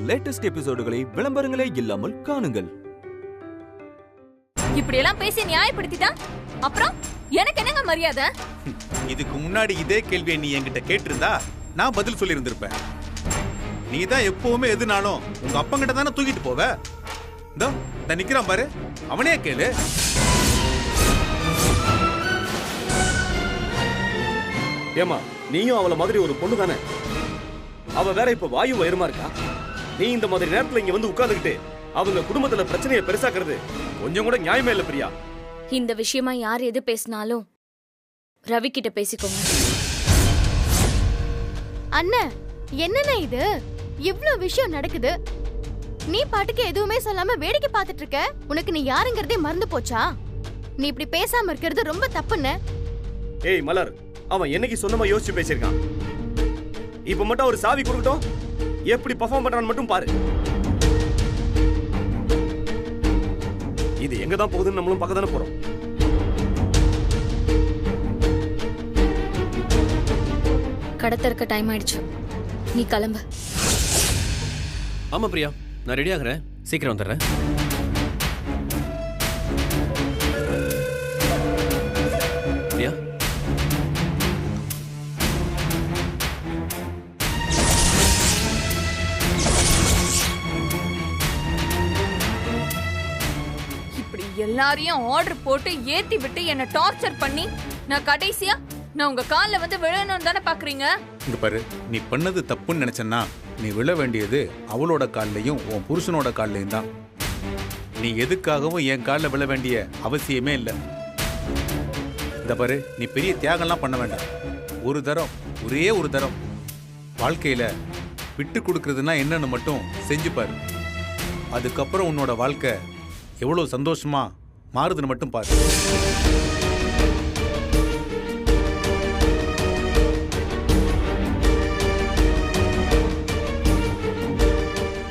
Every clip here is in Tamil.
லேட்டஸ்ட் எபிசோடுகளை விளம்பரங்களே இல்லாமல் காணுங்கள். இப்படி எல்லாம் பேசி நியாயப்படுத்திட்டா அப்புறம் எனக்கு என்னங்க மரியாதை? இதுக்கு முன்னாடி இதே கேள்வியை நீ என்கிட்ட கேட்டிருந்தா நான் பதில் சொல்லி இருந்திருப்பேன். நீ தான் எப்பவுமே எதுனாலும் உங்க அப்பங்கிட்ட தானே தூக்கிட்டு போவ. இதோ நிக்கிறான் பாரு, அவனே கேளு. ஏமா, நீயும் அவளை மாதிரி ஒரு பொண்ணு தானே? அவ வேற இப்ப வாயு வயிறுமா இருக்கா. நீ இந்த மாதிரி நேரத்துல இங்க வந்து உட்கார்ந்துகிட்டு அவங்க குடும்பத்துல பிரச்சனையை பெருசாக்குறது கொஞ்சம் கூட நியாயமே இல்ல பிரியா. இந்த விஷயமா யார் எது பேசினாலும் ரவி கிட்ட பேசிக்கோங்க. அண்ணன், என்னண்ணா இது? இவ்ளோ விஷயம் நடக்குது, நீ பாட்டுக்கு எதுவுமே சொல்லாம வேடிக்கை பார்த்துட்டு இருக்க. உனக்கு நீ யாருங்கிறதே மறந்து போச்சா? நீ இப்படி பேசாம இருக்கிறது ரொம்ப தப்புன்னு. ஏய் மலர், அவன் என்னைக்கு சொன்னமா யோசிச்சு பேசியிருக்கான். இப்ப மட்டும் ஒரு சாவி கொடுக்கட்டும், எப்படி பெர்ஃபார்ம் பண்றான்னு மட்டும் பாரு. இது எங்க தான் போகுதுன்னு நம்மளும் பார்க்க தானே போறோம். கடத்தறக்க டைம் ஆயிடுச்சு, நீ கிளம்பு. ஆமா பிரியா, நான் ரெடி ஆகுறேன், சீக்கிரம் வந்துடுறேன். பிரியா, இப்படி எல்லாரையும் ஆர்டர் போட்டு ஏத்தி விட்டு என்ன டார்ச்சர் பண்ணி நான் கடைசியா நான் உங்க கால்ல வந்து விழணும்னு தானே பாக்குறீங்க? இங்க பாரு, நீ பண்ணது தப்புன்னு நினைச்சன்னா நீ விழ வேண்டியது அவளோட கால்லையும் உன் புருஷனோட கால்லையும் தான். நீ எதுக்காகவும் என் காலில் விழ வேண்டிய அவசியமே இல்லை. இந்த பாரு, நீ பெரிய தியாகம்லாம் பண்ண வேண்டாம். ஒரு தரம், ஒரே ஒரு தரம் வாழ்க்கையில விட்டு கொடுக்கறதுனா என்னன்னு மட்டும் செஞ்சு பாரு. அதுக்கப்புறம் உன்னோட வாழ்க்கை எவ்வளவு சந்தோஷமா மாறுதுன்னு மட்டும் பாரு.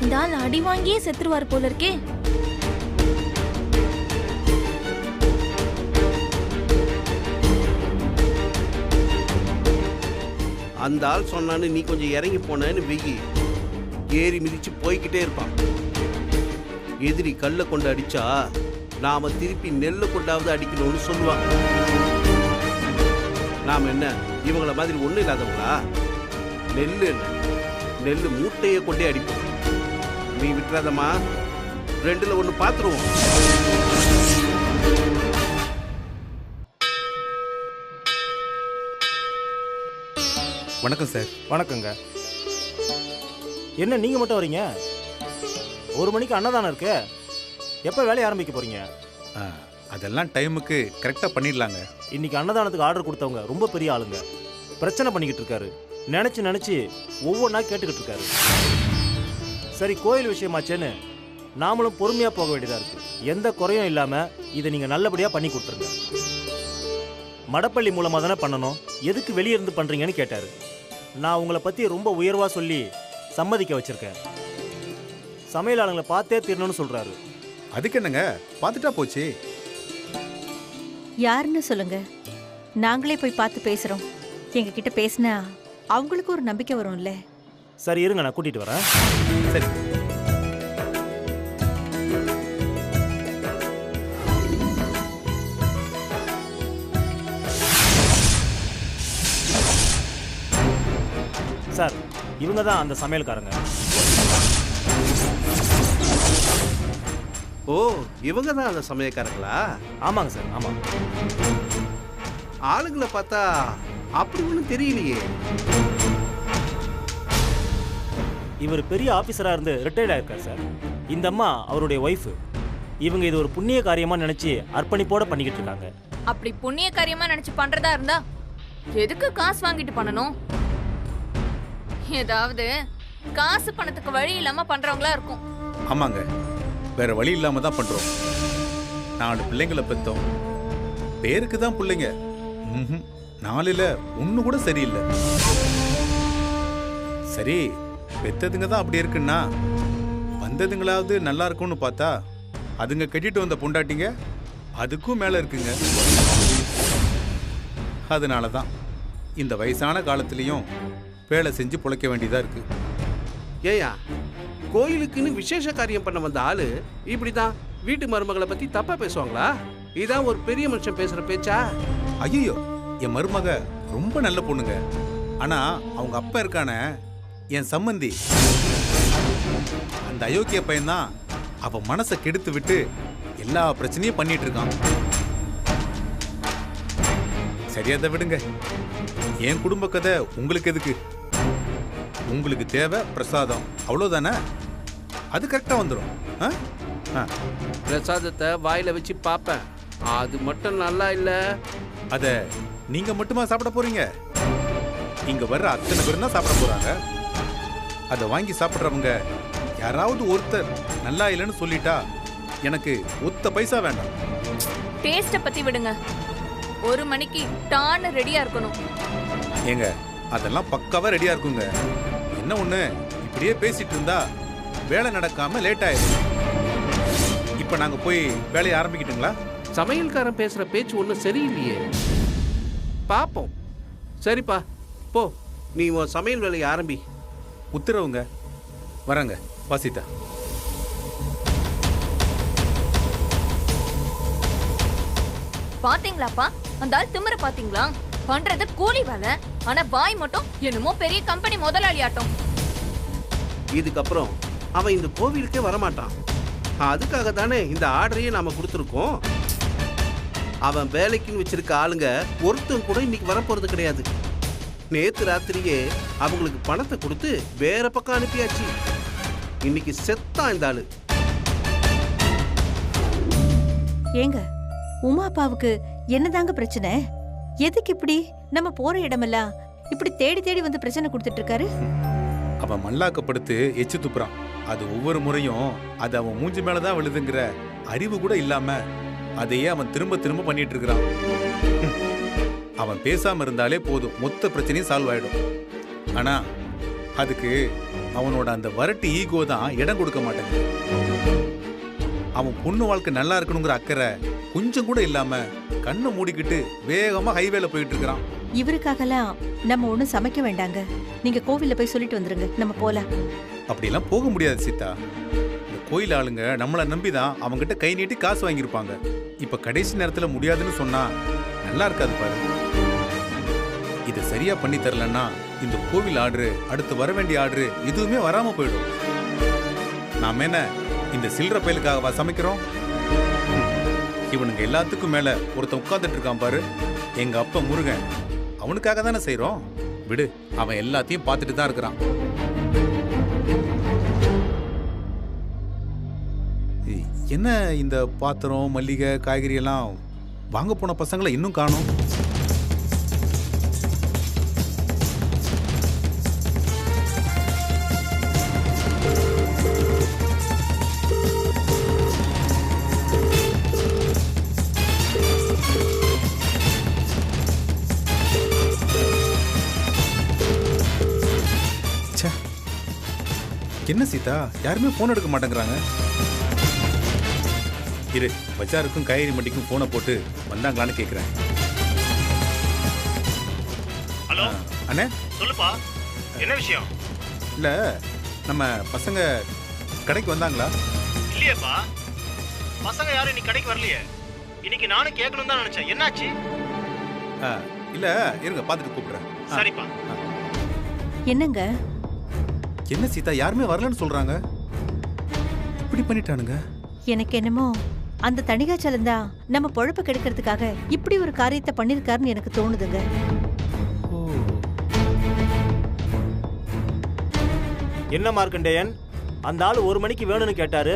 இந்த ஆள் அடி வாங்கியே செத்துருவார் போல இருக்கே. அந்த ஆள் சொன்னான்னு நீ கொஞ்சம் இறங்கி போனேன்னு வெயி, ஏறி மிதிச்சு போய்கிட்டே இருப்பான். எதிரி கல்லை கொண்டு அடிச்சா நாம திருப்பி நெல்லை கொண்டாவது அடிக்கணும்னு சொல்லுவான். நாம என்ன இவங்கள மாதிரி ஒண்ணும் இல்லாதவங்களா? நெல்லு மூட்டையை கொண்டே அடிப்போம். நீ விட்டுறாதம்மா, ரெண்டுல ஒண்ணு பாத்துருவோம். வணக்கம் சார். வணக்கங்க. என்ன நீங்க மட்டும் வரீங்க? 1 மணிக்கு அன்னதானம் இருக்கு. எப்போ வேலையை ஆரம்பிக்க போறீங்க? அதெல்லாம் டைமுக்கு கரெக்டாக பண்ணிடலாங்க. இன்னைக்கு அன்னதானத்துக்கு ஆர்டர் கொடுத்தவங்க ரொம்ப பெரிய ஆளுங்க. பிரச்சனை பண்ணிக்கிட்டு இருக்காரு. நினச்சி ஒவ்வொன்றா கேட்டுக்கிட்டு இருக்காரு. சரி, கோயில் விஷயமாச்சேன்னு நாமளும் பொறுமையாக போக வேண்டியதாக இருக்கு. எந்த குறையும் இல்லாமல் இதை நீங்கள் நல்லபடியாக பண்ணி கொடுத்துருங்க. மடப்பள்ளி மூலமாக தானே பண்ணணும், எதுக்கு வெளியே இருந்து பண்ணுறீங்கன்னு கேட்டார். நான் உங்களை பற்றி ரொம்ப உயர்வாக சொல்லி சம்மதிக்க வச்சுருக்கேன். சமையல் ஆளுங்களை பார்த்தே தீரணும்னு சொல்கிறாரு. அதுக்கு என்னங்க, பார்த்துட்டா போச்சு. யாருன்னு சொல்லுங்க, நாங்களே போய் பார்த்து பேசுகிறோம். எங்ககிட்ட பேசினா அவங்களுக்கு ஒரு நம்பிக்கை வரும்ல. சரி இருங்க, நான் கூட்டிகிட்டு வரேன். சரி. சார், இவங்க தான் அந்த சமையல்காரங்க. ஓ, இவங்க தான் அந்த சமயக்காரங்களா? ஆமாங்க சார், ஆமாம். ஆளுங்களை பார்த்தா அப்படி ஒன்றும் தெரியலையே. இவர் பெரிய ஆஃபீஸராக இருந்து ரிட்டையர்ட் ஆயிருக்கார் சார். இந்த அம்மா அவருடைய ஒய்ஃபு. இவங்க இது ஒரு புண்ணிய காரியமாக நினச்சி அர்ப்பணிப்போட பண்ணிக்கிட்டு இருக்காங்க. அப்படி புண்ணிய காரியமா நினைச்சு பண்றதா இருந்தா எதுக்கு காசு வாங்கிட்டு பண்ணணும்? ஏதாவது காசு பணத்துக்கு வழி இல்லாம பண்றவங்களா இருக்கும். ஆமாங்க, வேற வழி இல்லாம தான் பண்றோம். 4 பிள்ளைங்களை பெற்றோம். பேருக்கு தான் பிள்ளைங்க. 4ல் 1 கூட சரியில்லை. சரி, பெத்ததுங்க தான் அப்படி இருக்குன்னா வந்ததுங்களாவது நல்லா இருக்கும்னு பார்த்தா அதுங்க கட்டிட்டு வந்த பொண்டாட்டிங்க அதுக்கும் மேல இருக்குங்க. அதனால தான் இந்த வயசான காலத்திலையும் வேலை செஞ்சு பொழைக்க வேண்டியதா இருக்கு. ஏயா, கோயிலுக்குன்னு விசேஷ காரியம் பண்ண வந்த ஆளு இப்படிதான் வீட்டு மருமகளை பத்தி தப்பா பேசுவாங்களா? இதான் ஒரு பெரிய மனுஷன் பேசுற பேச்சா? ஐயோ, என் மருமக ரொம்ப நல்ல பொண்ணுங்க. ஆனா அவங்க அப்பா இருக்கானே என் சம்மந்தி, அந்த அயோக்கிய பையன்தான் அவ மனசை கெடுத்து விட்டு எல்லா பிரச்சனையும் பண்ணிட்டு இருக்கான். சரியாத விடுங்க, என் குடும்ப கதை உங்களுக்கு எதுக்கு? உங்களுக்கு தேவை பிரசாதம், அவ்வளவுதானே? அது கரெக்டா வந்துடும். பிரசாதத்தை வாயில வச்சு பாப்பேன், அது மட்டும் நல்லா இல்ல. அத நீங்க மட்டுமா சாப்பிட போறீங்க? இங்க வர்ற அத்தனை பேரும் தான் சாப்பிட போறாங்க. அதை வாங்கி சாப்பிடுறவங்க யாராவது ஒருத்தர் நல்லா இல்லைன்னு சொல்லிட்டா எனக்கு ஒத்த பைசா வேண்டாம். டேஸ்ட பத்தி விடுங்க, 1 மணிக்கு டான்னு ரெடியா இருக்கணும். ஏங்க, அதெல்லாம் பக்காவா ரெடியா இருக்குங்க. என்ன ஒண்ணு, இப்படியே பேசிட்டு இருந்தா வேலை நடக்காம லேட் ஆயிடும். இப்ப நாங்க போய் வேலையை ஆரம்பிக்கிட்டுங்களா? சமையல்காரன் பேசுற பேச்சு ஒன்றும் சரியில்லையே. பாப்போம். சரிப்பா, போ, நீ உன் சமையல் வேலையை ஆரம்பி. உத்தரவுங்க. வரங்க வாசிதா. பாத்தீங்களாப்பா, அந்த ஆள் திமிர பாத்தீங்களா? பண்றது கூலி வேலை, ஆனா பாய் மட்டும் என்னமோ பெரிய கம்பெனி முதலாளி ஆட்டம். இதுக்கப்புறம் அவன் இந்த கோவிலுக்கே வரமாட்டான். அதுக்காக தானே இந்த ஆர்டரையே நாம கொடுத்துருக்கோம். அவன் வேலைக்குன்னு வச்சிருக்க ஆளுங்க ஒருத்தன் கூட இன்னைக்கு வரப்போறது கிடையாது. நேத்து ராத்திரியே அவங்களுக்கு பணத்தை கொடுத்து வேற பக்கம் அனுப்பியாச்சு. இன்னைக்கு செத்தான் இந்த ஆளு. ஏங்க, உமா அப்பாவுக்கு என்னதாங்க பிரச்சனை? எதுக்கு இப்படி நம்ம போற இடமெல்லாம் இப்படி தேடி தேடி வந்து பிரச்சனை கொடுத்துட்டு இருக்காரு? அவன் மல்லாக்கப்படுத்து எச்சு துப்புறான். அது ஒவ்வொரு முறையும் அது அவன் மூஞ்சி மேலதான் விழுதுங்கிற அறிவு கூட இல்லாம அதையே அவன் திரும்ப திரும்ப பண்ணிட்டு இருக்கிறான். அவன் பேசாம இருந்தாலே போதும், மொத்த பிரச்சனையும் சால்வ் ஆயிடும். ஆனா அதுக்கு அவனோட அந்த வரட்டு ஈகோ தான் இடம் கொடுக்க மாட்டேங்குது. அவன் பொண்ணு வாழ்க்கை நல்லா இருக்கணுங்கிற அக்கறை கொஞ்சம் கூட இல்லாம கண்ணை மூடிக்கிட்டு வேகமா ஹைவேல போயிட்டு இருக்கிறான். இவருக்காகலாம் நம்ம ஒண்ணும் சமைக்க வேண்டாங்க. நீங்க கோவில்ல போய் சொல்லிட்டு வந்துருங்க, நம்ம போலாம். அப்படிலாம் போக முடியாது சீதா. இந்த கோயில் ஆளுங்க நம்மளை நம்பிதான் அவங்ககிட்ட கை நீட்டி காசு வாங்கியிருப்பாங்க. இப்ப கடைசி நேரத்துல முடியாதுன்னு சொன்னா நல்லா இருக்காது பாரு. இதை சரியா பண்ணி தரலன்னா இந்த கோவில் ஆர்டரு, அடுத்து வர வேண்டிய ஆர்டரு எதுவுமே வராம போயிடும். நாம என்ன இந்த சில்லற பயலுக்காகவா சமைக்கிறோம்? இவனுங்க எல்லாத்துக்கும் மேல ஒருத்தன் உட்கார்ந்துட்டு இருக்கான் பாரு, எங்க அப்பா முருகன். அவனுக்காக தானே செய்யறோம். விடு, அவன் எல்லாத்தையும் பார்த்துட்டு தான் இருக்கிறான். என்ன இந்த பாத்திரம், மல்லிகை, காய்கறி எல்லாம் வாங்க போன பசங்களை இன்னும் காணோம். என்ன சீதா, யாருமே போன் எடுக்க மாட்டேங்கிறாங்க. இரு, பஜாருக்கும் காய்கறி மண்டிக்கும் போனை போட்டு வந்தாங்களான்னு கேட்குறேன். ஹலோ அண்ணே, சொல்லுப்பா, என்ன விஷயம்? இல்லை, நம்ம பசங்க கடைக்கு வந்தாங்களா? இல்லையேப்பா, பசங்க யாரும் இன்னைக்கு கடைக்கு வரலையே. இன்னைக்கு நானும் கேட்கணும் தான் நினைச்சேன். என்னாச்சு? இல்லை, இருங்க பார்த்துட்டு கூப்பிடுறேன். சரிப்பா. என்னங்க? என்ன சீதா, யாருமே வரலன்னு சொல்றாங்க. இப்படி பண்ணிட்டானுங்க. எனக்கு என்னமோ அந்த தணிகாச்சலம் தான் நம்ம பொழப்ப கெடுக்கிறதுக்காக இப்படி ஒரு காரியத்தை பண்ணிருக்காருன்னு எனக்கு தோணுதுங்க. என்ன மார்க்கண்டேயன், அந்த ஆளு 1 மணிக்கு வேணும்னு கேட்டாரு,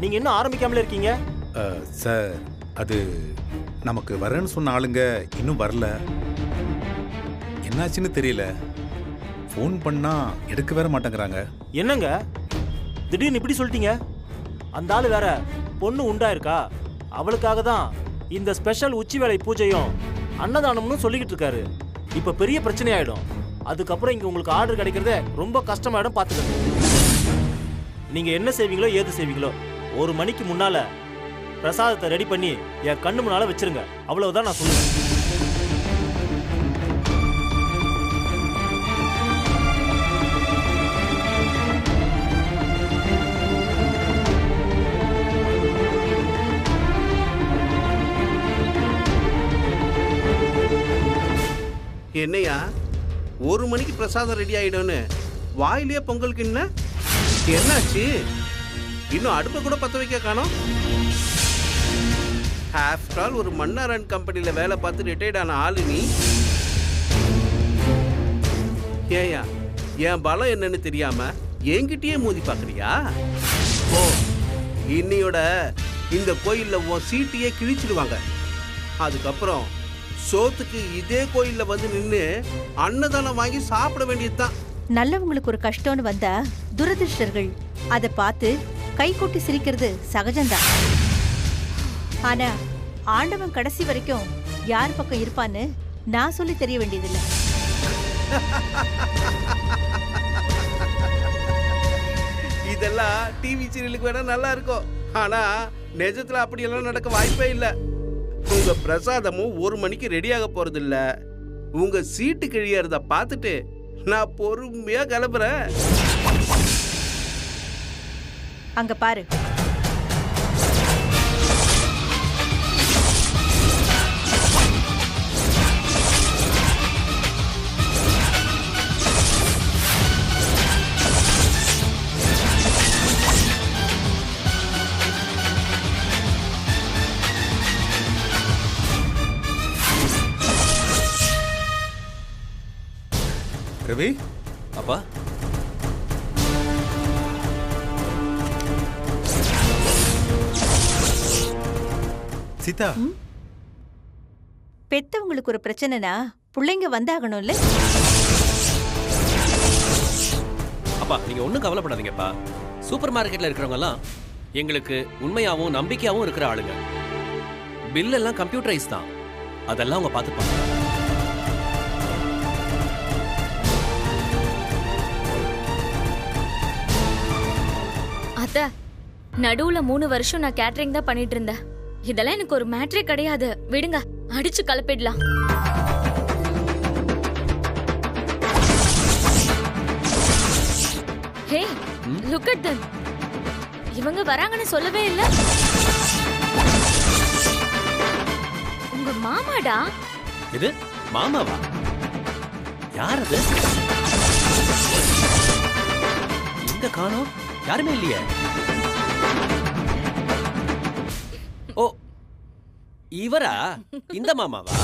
நீங்க இன்னும் ஆரம்பிக்காமலே இருக்கீங்க. சார், அது நமக்கு வரேன்னு சொன்ன ஆளுங்க இன்னும் வரல. என்னாச்சுன்னு தெரியல. ஃபோன் பண்ணா எடுக்க வேற மாட்டேங்கிறாங்க. என்னங்க திடீர்னு இப்படி சொல்லிட்டீங்க? அந்த ஆளு வேற பொண்ணு உண்டாயிருக்கா, அவளுக்காக தான் இந்த ஸ்பெஷல் உச்சி வேலை பூஜையும் அன்னதானம்னு சொல்லிக்கிட்டு இருக்காரு. இப்ப பெரிய பிரச்சனை ஆயிடும். அதுக்கப்புறம் இங்க உங்களுக்கு ஆர்டர் கிடைக்கிறதே ரொம்ப கஷ்டமாயிடும். பாத்துக்கங்க. நீங்க என்ன செய்வீங்களோ ஏது செய்வீங்களோ 1 மணிக்கு முன்னால பிரசாதத்தை ரெடி பண்ணி என் கண்ணு முன்னால வச்சிருங்க. அவ்வளவுதான் நான் சொல்லுவேன். என்னையா 1 மணிக்கு பிரசாதம் ரெடி ஆயிடும்னு வாயிலே பொங்கலுக்கு என்னாச்சு? இன்னும் அடுப்பை கூட பத்த வைக்க காணோம். ஆஃப்டர் ஆல் ஒரு மன்னாரன் கம்பெனில வேலை பார்த்து ரிட்டையர்ட் ஆன ஆளு நீ. ஏயா என் பலம் என்னன்னு தெரியாம என்கிட்டயே மோதி பாக்குறியா? ஓ, இன்னையோட இந்த கோயில்ல உன் சீட்டையே கிழிச்சிடுவாங்க. அதுக்கப்புறம் சோத்துக்கு இதே கோயில்ல வந்து நின்று அன்னதானம் வாங்கி சாப்பிட வேண்டியதுதான். நல்லவங்களுக்கு ஒரு கஷ்டம்னு வந்தா துரதிருஷ்டர்கள் அதை பார்த்து கை கொட்டி சிரிக்கிறது சகஜம்தான். ஆனா ஆண்டவன் கடைசி வரைக்கும் யார் பக்கம் இருப்பான்னு நான் சொல்லி தெரிய வேண்டியதில்லை. இதெல்லாம் டிவி சீரியலுக்கு வேணா நல்லா இருக்கும். ஆனா நிஜத்துல அப்படியெல்லாம் நடக்க வாய்ப்பே இல்லை. உங்க பிரசாதமும் 1 மணிக்கு ரெடியாக போறது இல்ல. உங்க சீட்டு கிழியறத பார்த்துட்டு நான் பொறுமையா கிளம்புறேன். அங்க பாரு. ரவி, அப்பா சீதா, பெத்தவங்களுக்கு ஒரு பிரச்சனைனா பிள்ளைங்க வந்தாகணும்ல. அப்பா நீங்க ஒன்றும் கவலைப்படாதீங்கப்பா. சூப்பர் மார்க்கெட்ல இருக்கிறவங்க எல்லாம் எங்களுக்கு உண்மையாவும் நம்பிக்கையாவும் இருக்கிற ஆளுங்க. பில் எல்லாம் கம்ப்யூட்டரைஸ் தான், அதெல்லாம் அவங்க பார்த்துப்பாங்க. அத்த, நடுவுல 3 வருஷம் நான் கேட்டரிங் தான் பண்ணிட்டு இருந்தேன். இதெல்லாம் எனக்கு ஒரு மேட்ரே கிடையாது. விடுங்க, அடிச்சு கலப்பிடலாம். ஹே, லுக் அட் them. இவங்க வராங்கன்னு சொல்லவே இல்ல. உங்க மாமாடா. இது மாமாவா? யார் அது? எங்க காணோம்? யாருமே இல்லையே. ஓ, இவரா? இந்த மாமாவா?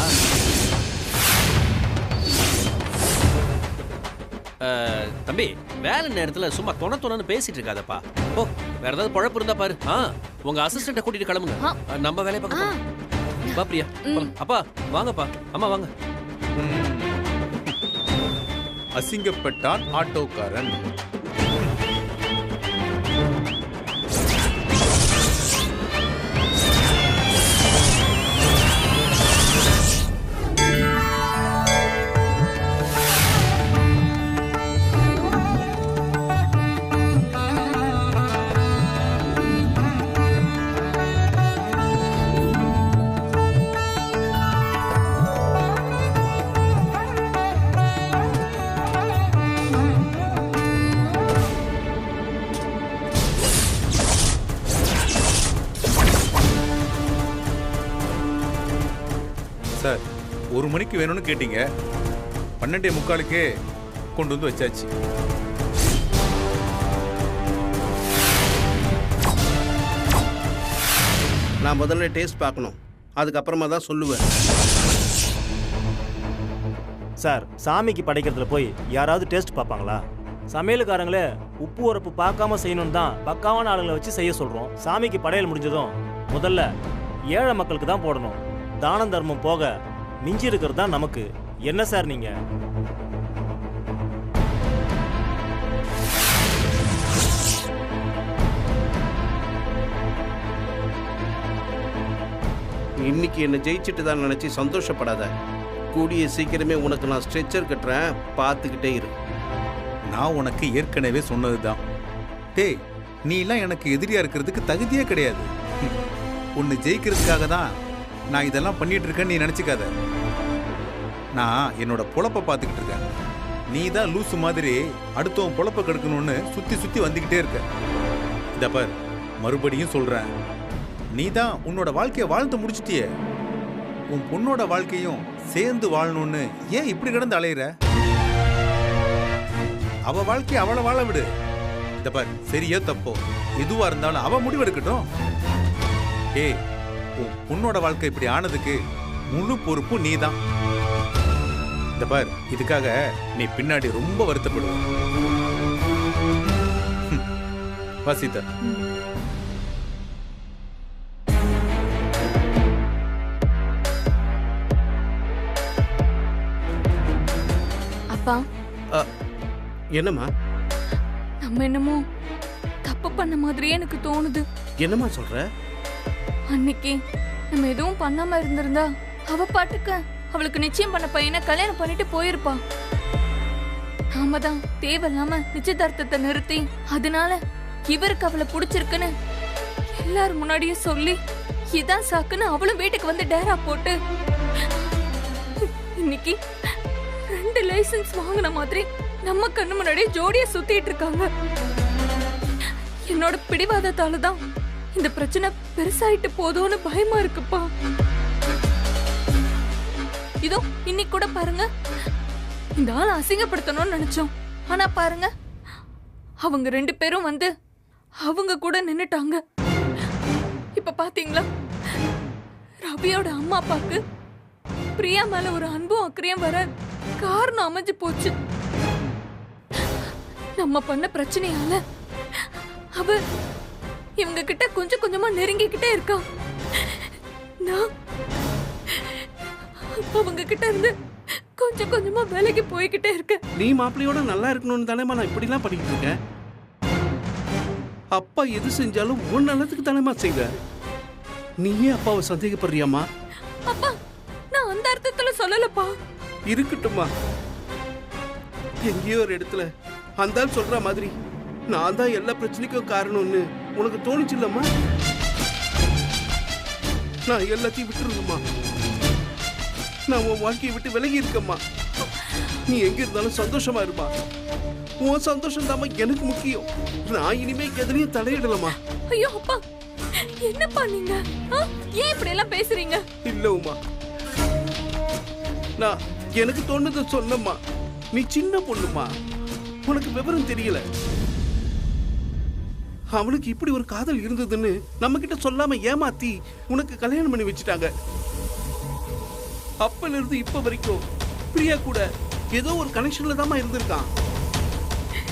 தம்பி, வேலை நேரத்துல சும்மா தொணன்னு பேசிட்டு இருக்காதப்பா. ஓ, வேற ஏதாவது பழப்பு இருந்தா பாரு. உங்க அசிஸ்டண்ட கூட்டிட்டு கிளம்புங்க, நம்ம வேலையை பார்க்க. பா பிரியா, அப்பா வாங்கப்பா. அம்மா வாங்க. அசிங்கப்பட்டான் ஆட்டோக்காரன். சார், 1 மணிக்கு வேணும்னு கேட்டீங்க, 12:45 கொண்டு வந்து வச்சாச்சு. நான் முதல்ல டேஸ்ட் பார்க்கணும், அதுக்கப்புறமா தான் சொல்லுவேன். சார், சாமிக்கு படைக்கிறதுல போய் யாராவது டேஸ்ட் பார்ப்பாங்களா? சமையலுக்காரங்களே உப்பு உரப்பு பார்க்காம செய்யணும்னு தான் பக்காவான ஆளுங்களை வச்சு செய்ய சொல்றோம். சாமிக்கு படையல் முடிஞ்சதும் முதல்ல ஏழை மக்களுக்கு தான் போடணும். தானம் தர்மம் போக மிஞ்சி இருக்கிறது தான் நமக்கு. என்ன சார் நீங்க? இன்னைக்கு என்ன ஜெயிச்சுட்டு தான் நினைச்சு சந்தோஷப்படாத. கூடிய சீக்கிரமே உனக்கு நான் ஸ்ட்ரெச்சர் கட்டுறேன், பார்த்துக்கிட்டே இரு. நான் உனக்கு ஏற்கனவே சொன்னதுதான். டேய், நீ எல்லாம் எனக்கு எதிரியா இருக்கிறதுக்கு தகுதியே கிடையாது. உன்னை ஜெயிக்கிறதுக்காக தான் நான் இதெல்லாம் பண்ணிட்டு இருக்கேன்னு நீ நினைச்சுக்காத. நான் என்னோட பொழப்ப பார்த்துக்கிட்டு இருக்கேன். நீ தான் லூசு மாதிரி அடுத்தவன் பொழப்ப கெடுக்கணும்னு சுத்தி சுத்தி வந்துகிட்டே இருக்க. இத பார், மறுபடியும் சொல்றேன், நீ தான் உன்னோட வாழ்க்கையை வாழ்ந்து முடிச்சிட்டியே. உன் பொண்ணோட வாழ்க்கையும் சேர்ந்து வாழணும்னு ஏன் இப்படி கிடந்து அலையிற? அவ வாழ்க்கையை அவளை வாழ விடு. இந்த பார், சரியோ தப்போ எதுவா இருந்தாலும் அவ முடிவெடுக்கட்டும். ஏய், உன் பொண்ணோட வாழ்க்கை இப்படி ஆனதுக்கு முழு பொறுப்பு நீதான். இந்த பார், இதுக்காக நீ பின்னாடி ரொம்ப வருத்தப்படுவ. வாசிதா, அப்பா, என்னம்மா நம்ம என்னமோ தப்பு பண்ண மாதிரியே எனக்கு தோணுது. என்னம்மா சொல்ற? அன்னைக்கு நம்ம எதுவும் பண்ணாம இருந்திருந்தா அவ பாட்டுக்க அவளுக்கு நிச்சயம் பண்ண பையனை கல்யாணம் பண்ணிட்டு போயிருப்பா. நாம தான் தேவையில்லாம நிச்சயதார்த்தத்தை நிறுத்தி அதனால இவருக்கு அவளை பிடிச்சிருக்குன்னு எல்லாரும் முன்னாடியும் சொல்லி இதான் சாக்குன்னு அவளும் வீட்டுக்கு வந்து டேரா போட்டு இன்னைக்கு 2 லைசன்ஸ் வாங்கின மாதிரி நம்ம கண்ணு முன்னாடியே ஜோடியா சுத்திட்டு இருக்காங்க. என்னோட பிடிவாதத்தால தான் இந்த பிரச்சனை பெருசாயிட்டு போதோன்னு பயமா இருக்குப்பா. இதோ இன்னைக்கு கூட பாருங்க, இந்த ஆள் அசிங்கப்படுத்தணும்னு நினைச்சோம். ஆனா பாருங்க, அவங்க 2 பேரும் வந்து அவங்க கூட நின்னுட்டாங்க. இப்ப பாத்தீங்களா, ரவியோட அம்மா அப்பாக்கு பிரியா மேல ஒரு அன்பும் அக்கறையும் வர காரணம் அமைஞ்சு போச்சு. நம்ம பண்ண பிரச்சனையால அவ இவங்க கிட்ட கொஞ்சம் கொஞ்சமா நெருங்கிக்கிட்டே இருக்கா. நான் அவங்க கிட்ட இருந்து கொஞ்சம் கொஞ்சமா வேலைக்கு போய்கிட்டே இருக்க. நீ மாப்பிள்ளையோட நல்லா இருக்கணும்னு தானேமா நான் இப்படி எல்லாம் பண்ணிட்டு இருக்கேன். அப்பா எது செஞ்சாலும் உன் நல்லதுக்கு தானேமா செய்வ. நீயே அப்பாவை சந்தேகப்படுறியாமா? அப்பா, நான் அந்த அர்த்தத்துல சொல்லலப்பா. இருக்கட்டும்மா, எங்கேயோ ஒரு இடத்துல அந்த ஆள் சொல்ற மாதிரி நான் தான் எல்லா பிரச்சனைக்கும் காரணம்னு உனக்கு தோணுச்சு இல்லம்மா? நான் எல்லாத்தையும் விட்டுருங்கம்மா. நான் உன் வாழ்க்கையை விட்டு விலகி இருக்கம்மா. நீ எங்க இருந்தாலும் சந்தோஷமா இருப்பா. உன் சந்தோஷம் தாம்மா எனக்கு முக்கியம். நான் இனிமே எதுலயும் தலையிடலம்மா. ஐயோ அப்பா, என்னப்பா நீங்க ஏன் இப்படி எல்லாம் பேசுறீங்க? இல்ல உமா, நான் எனக்கு தோணுது சொன்னம்மா. நீ சின்ன பொண்ணுமா, உனக்கு விவரம் தெரியல. அவனுக்கு இப்படி ஒரு காதல் இருந்ததுன்னு நம்ம கிட்ட சொல்லாம ஏமாத்தி உனக்கு கல்யாணம் பண்ணி வச்சுட்டாங்க. அப்பல இருந்து இப்ப வரைக்கும் பிரியா கூட ஏதோ ஒரு கனெக்ஷன்ல தாமா இருந்திருக்கான்.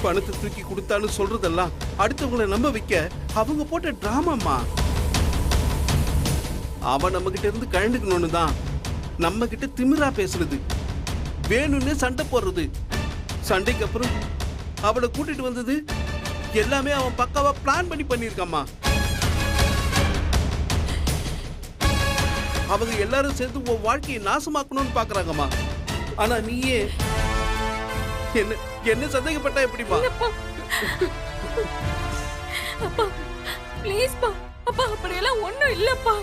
பணத்தை தூக்கி கொடுத்தான்னு சொல்றதெல்லாம் அடுத்தவங்களை நம்ப வைக்க அவங்க போட்ட டிராமாமா. அவன் நம்ம கிட்ட இருந்து கழண்டுக்கணும்னு தான் நம்ம கிட்ட திமிரா பேசுறது, வேணும்னு சண்டை போடுறது. சண்டைக்கு அப்புறம் அவளை கூட்டிட்டு வந்தது எல்லாமே அவன் பக்காவா பிளான் பண்ணி பண்ணிருக்காமா. அவங்க எல்லாரும் சேர்ந்து உன் வாழ்க்கையை நாசமாக்கணும்னு பாக்குறாங்கம்மா. ஆனா நீயே என்ன சந்தேகப்பட்டா எப்படிமா? அப்பா ப்ளீஸ் பா, அப்பா அப்படியெல்லாம் ஒண்ணும் இல்லப்பா,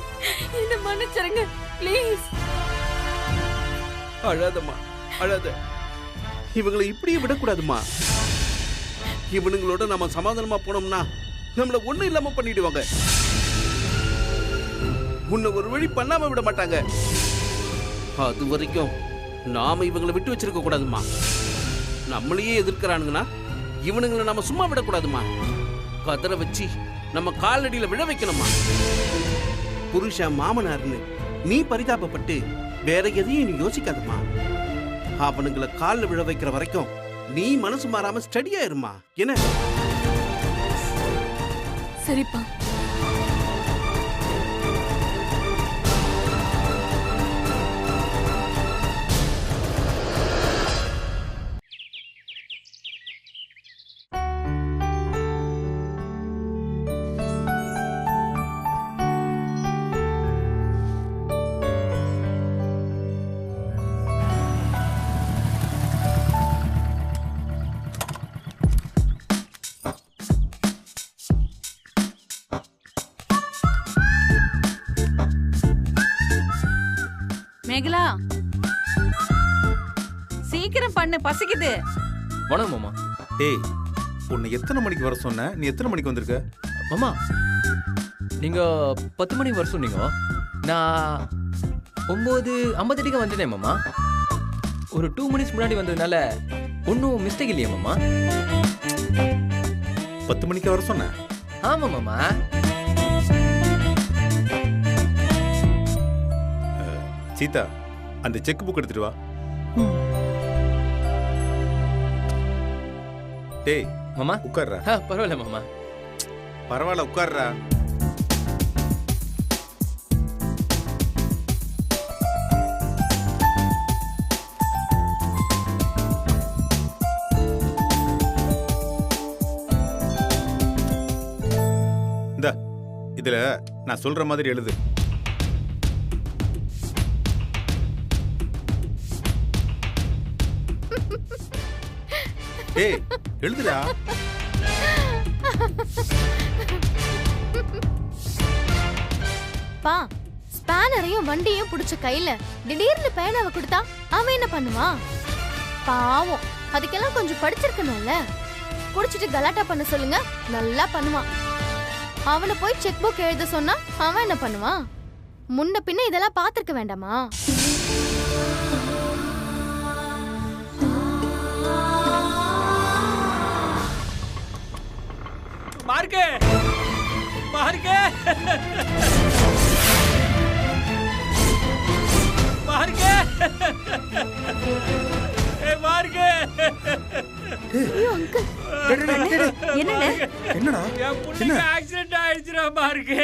என்ன மன்னிச்சிருங்க ப்ளீஸ். அழாதம்மா, அழாத. இவங்களை இப்படியே விடக்கூடாதுமா. இவனுங்களோட நம்ம சமாதானமா போனோம்னா நம்மள ஒண்ணும் இல்லாம பண்ணிடுவாங்க. உன்னை ஒரு வழி பண்ணாம விட மாட்டாங்க. அது வரைக்கும் நாம இவங்களை விட்டு வச்சிருக்க கூடாதுமா. நம்மளையே எதிர்க்கிறானுங்கன்னா இவனுங்களை நாம சும்மா விடக்கூடாதுமா. கதற வச்சு நம்ம காலடியில விழ வைக்கணுமா. புருஷன் மாமனார்னு நீ பரிதாபப்பட்டு வேற எதையும் நீ யோசிக்காதம்மா. அவனுங்களை காலில் விழ வைக்கிற வரைக்கும் நீ மனசு மாறாம ஸ்டடியா இருமா. என்ன? சரிப்பா. மேகலா, சீக்கிரம் பண்ணு, பசிக்குது. வணக்கம் மாமா. டேய், உன்னை எத்தனை மணிக்கு வர சொன்ன? நீ எத்தனை மணிக்கு வந்திருக்க? மாமா, நீங்க 10 மணிக்கு வர சொன்னீங்க. நான் 9:58 வந்துட்டேன் மாமா. ஒரு 2 மினிட்ஸ் முன்னாடி வந்ததுனால ஒன்றும் மிஸ்டேக் இல்லையா மாமா? 10 மணிக்கு வர சொன்னேன். ஆமா மாமா. சீதா, அந்த செக் புக் எடுத்துட்டு வா. டேய் மாமா உட்கார்றா. பரவாயில்ல மாமா. பரவாயில்ல உட்கார்றா. இந்த இதுல நான் சொல்ற மாதிரி எழுது. ஏய் எழுதுடா. பா, ஸ்பேனரையும் வண்டியும் புடிச்ச கையில திடீர்னு பேனாவை கொடுத்தா அவன் என்ன பண்ணுவான்? பாவம், அதுக்கெல்லாம் கொஞ்சம் படிச்சிருக்கணும்ல. குடிச்சிட்டு கலாட்டா பண்ண சொல்லுங்க, நல்லா பண்ணுவான். அவனை போய் செக் புக் எழுத சொன்னா அவன் என்ன பண்ணுவான்? முன்ன பின்ன இதெல்லாம் பார்த்திருக்க வேண்டாமா? மார்க்கே மார்க்கே மார்க்கே மார்க்கே. என்னடா என் பொண்ணுக்கு ஆக்சிடென்ட் ஆயிடுச்சுடா மார்க்கே.